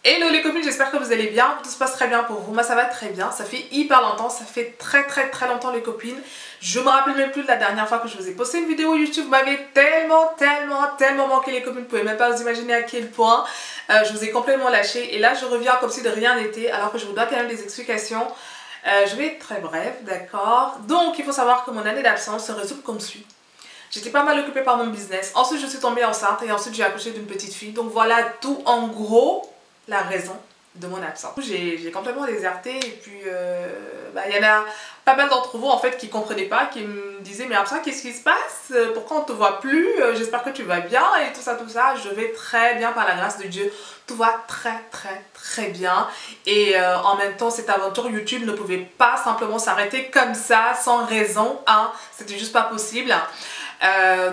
Hello les copines, j'espère que vous allez bien, tout se passe très bien pour vous, moi ça va très bien, ça fait hyper longtemps, ça fait très longtemps les copines. Je me rappelle même plus de la dernière fois que je vous ai posté une vidéo YouTube, vous m'avez tellement manqué les copines, vous pouvez même pas vous imaginer à quel point. Je vous ai complètement lâché et là je reviens comme si de rien n'était alors que je vous dois quand même des explications. Je vais être très brève, d'accord. Donc il faut savoir que mon année d'absence se résume comme suit. J'étais pas mal occupée par mon business, ensuite je suis tombée enceinte et ensuite j'ai accouché d'une petite fille, donc voilà tout en gros la raison de mon absence. J'ai complètement déserté et puis il y en a pas mal d'entre vous en fait qui comprenaient pas, qui me disaient mais Absa, qu'est-ce qui se passe? Pourquoi on te voit plus? J'espère que tu vas bien et tout ça. Je vais très bien par la grâce de Dieu, tout va très bien et en même temps cette aventure YouTube ne pouvait pas simplement s'arrêter comme ça sans raison, hein. C'était juste pas possible.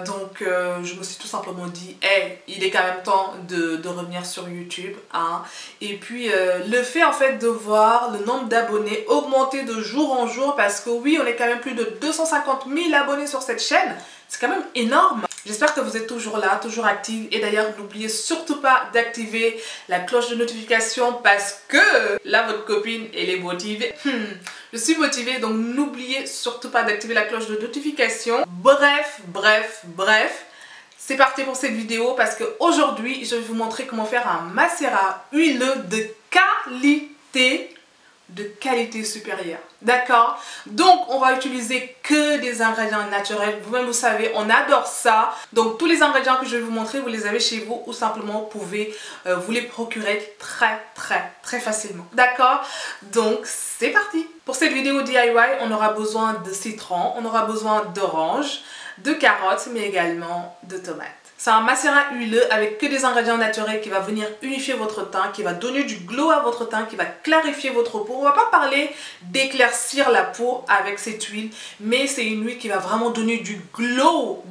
Donc je me suis tout simplement dit hey, il est quand même temps de revenir sur YouTube, hein. Et puis le fait en fait de voir le nombre d'abonnés augmenter de jour en jour, parce que oui on est quand même plus de 250 000 abonnés sur cette chaîne, c'est quand même énorme. J'espère que vous êtes toujours là, toujours active, et d'ailleurs n'oubliez surtout pas d'activer la cloche de notification parce que là votre copine elle est motivée. Je suis motivée, donc n'oubliez surtout pas d'activer la cloche de notification. Bref, c'est parti pour cette vidéo parce qu'aujourd'hui je vais vous montrer comment faire un macérat huileux de qualité supérieure, d'accord. Donc on va utiliser que des ingrédients naturels, vous-même vous savez on adore ça. Donc tous les ingrédients que je vais vous montrer vous les avez chez vous ou simplement vous pouvez vous les procurer très facilement, d'accord. Donc c'est parti. Pour cette vidéo DIY on aura besoin de citron, on aura besoin d'orange, de carottes mais également de tomates. C'est un macérat huileux avec que des ingrédients naturels qui va venir unifier votre teint, qui va donner du glow à votre teint, qui va clarifier votre peau. On va pas parler d'éclaircir la peau avec cette huile, mais c'est une huile qui va vraiment donner du glow,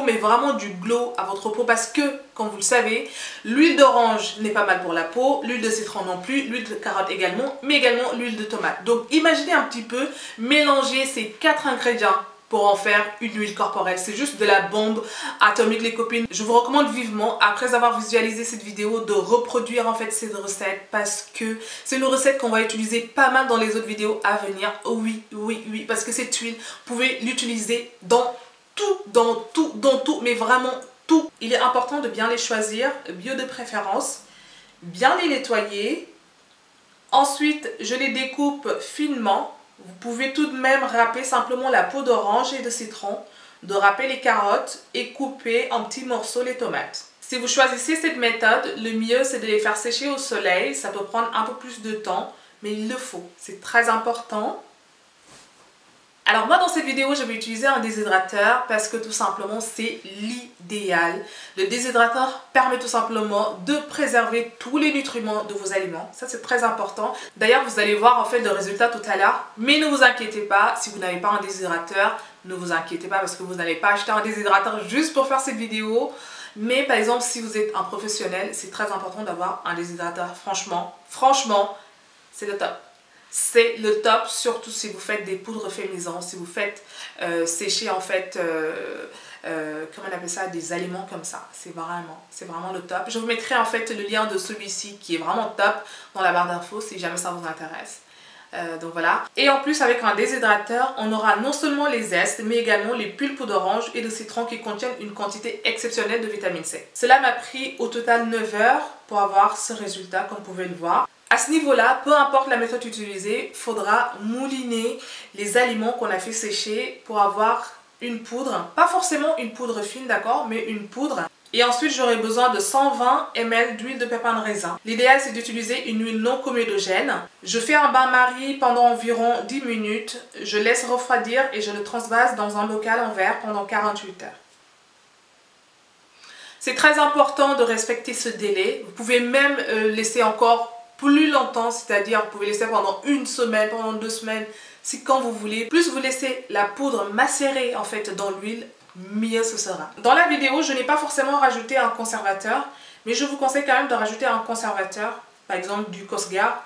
mais vraiment du glow à votre peau parce que, comme vous le savez, l'huile d'orange n'est pas mal pour la peau, l'huile de citron non plus, l'huile de carotte également, mais également l'huile de tomate. Donc imaginez un petit peu mélanger ces 4 ingrédients pour en faire une huile corporelle. C'est juste de la bombe atomique les copines. Je vous recommande vivement, après avoir visualisé cette vidéo, de reproduire en fait cette recette parce que c'est une recette qu'on va utiliser pas mal dans les autres vidéos à venir. Oui, parce que cette huile, vous pouvez l'utiliser dans tout, mais vraiment tout. Il est important de bien les choisir, bio de préférence, bien les nettoyer. Ensuite, je les découpe finement. Vous pouvez tout de même râper simplement la peau d'orange et de citron, de râper les carottes et couper en petits morceaux les tomates. Si vous choisissez cette méthode, le mieux c'est de les faire sécher au soleil. Ça peut prendre un peu plus de temps, mais il le faut. C'est très important. Alors moi dans cette vidéo je vais utiliser un déshydrateur parce que tout simplement c'est l'idéal. Le déshydrateur permet tout simplement de préserver tous les nutriments de vos aliments. Ça c'est très important. D'ailleurs vous allez voir en fait le résultat tout à l'heure. Mais ne vous inquiétez pas, si vous n'avez pas un déshydrateur, ne vous inquiétez pas parce que vous n'allez pas acheter un déshydrateur juste pour faire cette vidéo. Mais par exemple si vous êtes un professionnel, c'est très important d'avoir un déshydrateur. Franchement, c'est le top. C'est le top, surtout si vous faites des poudres fait maison, si vous faites sécher en fait, comment on appelle ça, des aliments comme ça. C'est vraiment le top. Je vous mettrai en fait le lien de celui-ci qui est vraiment top dans la barre d'infos si jamais ça vous intéresse. Donc voilà. Et en plus avec un déshydrateur, on aura non seulement les zestes, mais également les pulpes d'orange et de citron qui contiennent une quantité exceptionnelle de vitamine C. Cela m'a pris au total 9 heures pour avoir ce résultat comme vous pouvez le voir. À ce niveau-là, peu importe la méthode utilisée, il faudra mouliner les aliments qu'on a fait sécher pour avoir une poudre. Pas forcément une poudre fine, d'accord, mais une poudre. Et ensuite, j'aurai besoin de 120 ml d'huile de pépin de raisin. L'idéal, c'est d'utiliser une huile non comédogène. Je fais un bain-marie pendant environ 10 minutes. Je laisse refroidir et je le transvase dans un bocal en verre pendant 48 heures. C'est très important de respecter ce délai. Vous pouvez même laisser encore plus longtemps, c'est-à-dire vous pouvez laisser pendant une semaine, pendant 2 semaines, c'est quand vous voulez. Plus vous laissez la poudre macérer en fait dans l'huile, mieux ce sera. Dans la vidéo, je n'ai pas forcément rajouté un conservateur, mais je vous conseille quand même de rajouter un conservateur par exemple du Cosgar.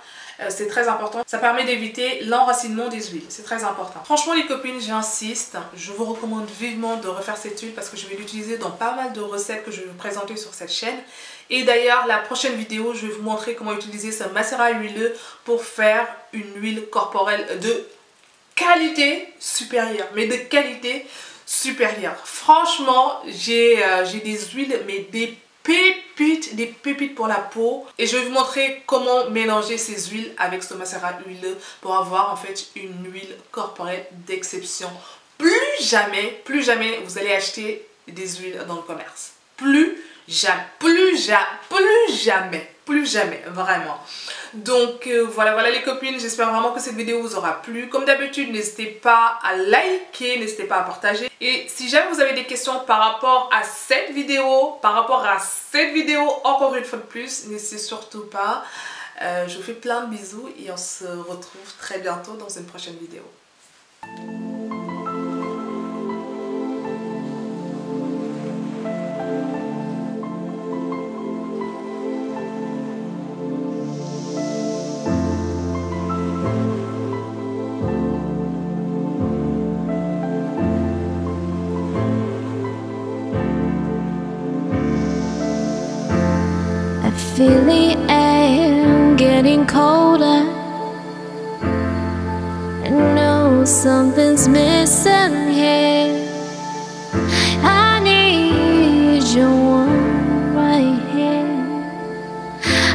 C'est très important. Ça permet d'éviter l'enracinement des huiles. C'est très important. Franchement les copines, j'insiste. Je vous recommande vivement de refaire cette huile parce que je vais l'utiliser dans pas mal de recettes que je vais vous présenter sur cette chaîne. Et d'ailleurs, la prochaine vidéo, je vais vous montrer comment utiliser ce macérat huileux pour faire une huile corporelle de qualité supérieure. Mais de qualité supérieure. Franchement, j'ai des huiles, mais des pépites pour la peau, et je vais vous montrer comment mélanger ces huiles avec ce macérat huileux pour avoir en fait une huile corporelle d'exception. Plus jamais vous allez acheter des huiles dans le commerce. Plus jamais, vraiment. Donc voilà les copines, j'espère vraiment que cette vidéo vous aura plu. Comme d'habitude, n'hésitez pas à liker, n'hésitez pas à partager. Et si jamais vous avez des questions par rapport à cette vidéo, encore une fois de plus, n'hésitez surtout pas. Je vous fais plein de bisous et on se retrouve très bientôt dans une prochaine vidéo. I feel the air getting colder. I know something's missing here. I need you one right here.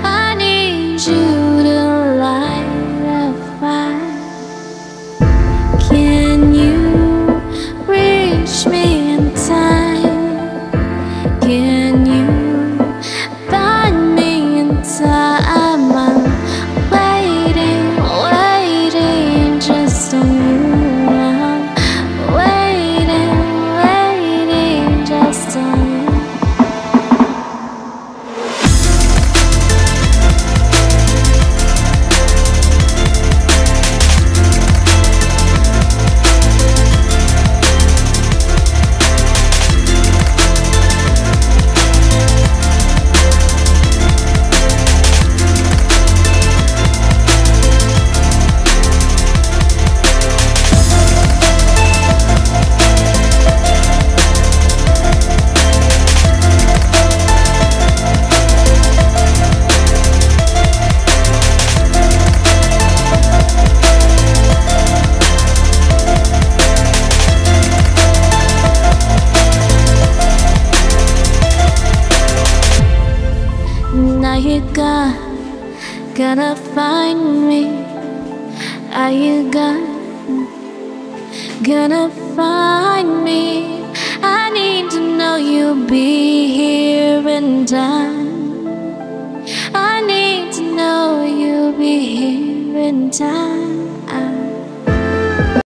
I need you to light a fire. Can you reach me in time? Can you find me in time? I'm waiting just on you. I'm waiting just on you. Now you gonna find me. Are you gonna find me? I need to know you'll be here in time. I need to know you'll be here in time.